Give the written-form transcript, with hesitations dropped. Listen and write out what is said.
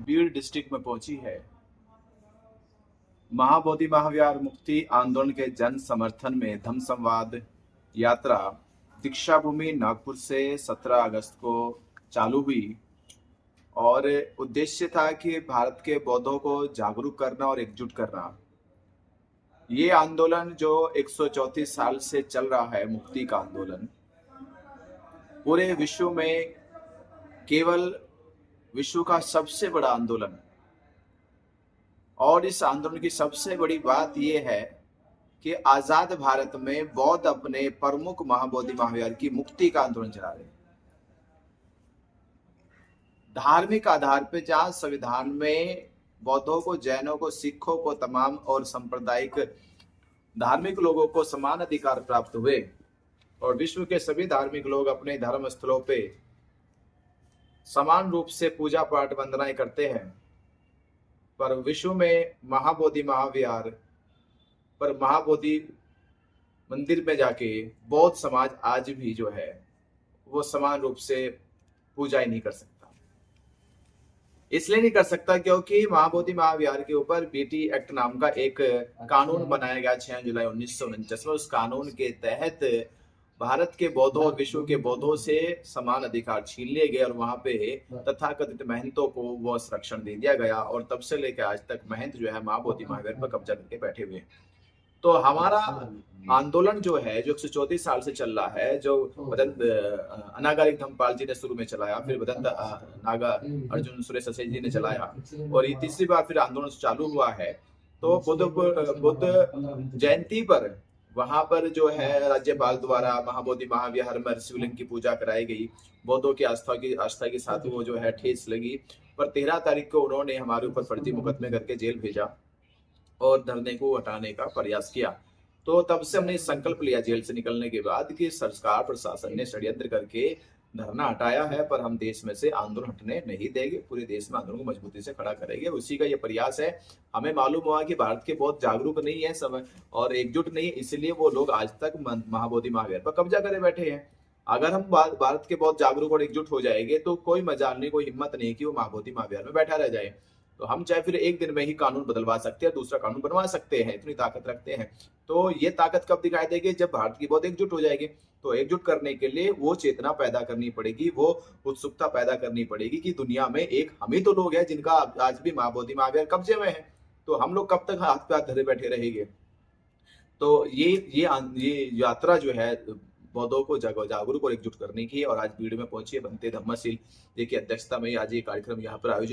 Bir district में पहुंची है। महाबोधि महाविहार मुक्ति आंदोलन के जन समर्थन में धम्म संवाद यात्रा दीक्षा भूमि नागपुर से 17 अगस्त को चालू हुई और उद्देश्य था कि भारत के बौद्धों को जागरूक करना और एकजुट करना। ये आंदोलन जो 134 साल से चल रहा है, मुक्ति का आंदोलन, पूरे विश्व में केवल विश्व का सबसे बड़ा आंदोलन। और इस आंदोलन की सबसे बड़ी बात यह है कि आजाद भारत में बौद्ध अपने प्रमुख महाबोधि महाविहार की मुक्ति का आंदोलन चला रहे हैं। धार्मिक आधार पर जहां संविधान में बौद्धों को, जैनों को, सिखों को, तमाम और सांप्रदायिक धार्मिक लोगों को समान अधिकार प्राप्त हुए और विश्व के सभी धार्मिक लोग अपने धर्म स्थलों पे समान रूप से पूजा पाठ वंदनाएं करते हैं, पर विश्व में महाबोधि महाविहार पर महाबोधि मंदिर में जाके बौद्ध समाज आज भी जो है वो समान रूप से पूजा ही नहीं कर सकता। इसलिए नहीं कर सकता क्योंकि महाबोधि महाविहार के ऊपर बीटी एक्ट नाम का एक कानून बनाया गया 6 जुलाई 1949 में। उस कानून के तहत भारत के बौद्धों और विश्व के बौद्धों से समान अधिकार छीन लिए गए और वहां पे तथाकथित महंतों को वो संरक्षण दे दिया गया और तब से लेकर आज तक महंत जो है महाबोधि महाविहार पर कब्जा करके बैठे हुए हैं। तो हमारा आंदोलन जो है, जो 134 साल से चल रहा है, जो भदंत अनागारिक धम्मपाल जी ने शुरू में चलाया, फिर भदंत नागा अर्जुन सुरेश ससेज जी ने चलाया और ये तीसरी बार फिर आंदोलन चालू हुआ है। तो बुद्ध जयंती पर वहां पर जो है राज्यपाल द्वारा महाबोधि महाविहार में शिवलिंग की पूजा कराई गई। बौद्धों की आस्था के साथ वो जो है ठेस लगी, पर 13 तारीख को उन्होंने हमारे ऊपर फर्जी मुकदमे करके जेल भेजा और धरने को हटाने का प्रयास किया। तो तब से हमने संकल्प लिया जेल से निकलने के बाद कि सरकार प्रशासन ने षड्यंत्र करके धरना हटाया है, पर हम देश में से आंदोलन हटने नहीं देंगे, पूरे देश में आंदोलन को मजबूती से खड़ा करेंगे। उसी का ये प्रयास है। हमें मालूम हुआ कि भारत के बहुत जागरूक नहीं है समय और एकजुट नहीं है, इसलिए वो लोग आज तक महाबोधि महाविहार पर कब्जा करे बैठे हैं। अगर हम भारत के बहुत जागरूक और एकजुट हो जाएंगे तो कोई मजाल नहीं, कोई हिम्मत नहीं कि वो महाबोधि महाविहार में बैठा रह जाए। तो हम चाहे फिर एक दिन में ही कानून बदलवा सकते हैं, दूसरा कानून बनवा सकते हैं, इतनी ताकत रखते हैं। तो ये ताकत कब दिखाई देगी? जब भारत की बहुत एकजुट हो जाएगी। तो एकजुट करने के लिए वो चेतना पैदा करनी पड़ेगी, वो उत्सुकता पैदा करनी पड़ेगी कि दुनिया में एक हम ही तो लोग हैं जिनका आज भी महाबोधि महाविहार कब्जे में है। तो हम लोग कब तक हाथ पे हाथ धरे बैठे रहेंगे? तो ये यात्रा जो है बौद्धों को जागरूक और एकजुट करने की और आज भीड़ में पहुंची है। बनते धम्मशील जी की अध्यक्षता में आज ये कार्यक्रम यहाँ पर आयोजित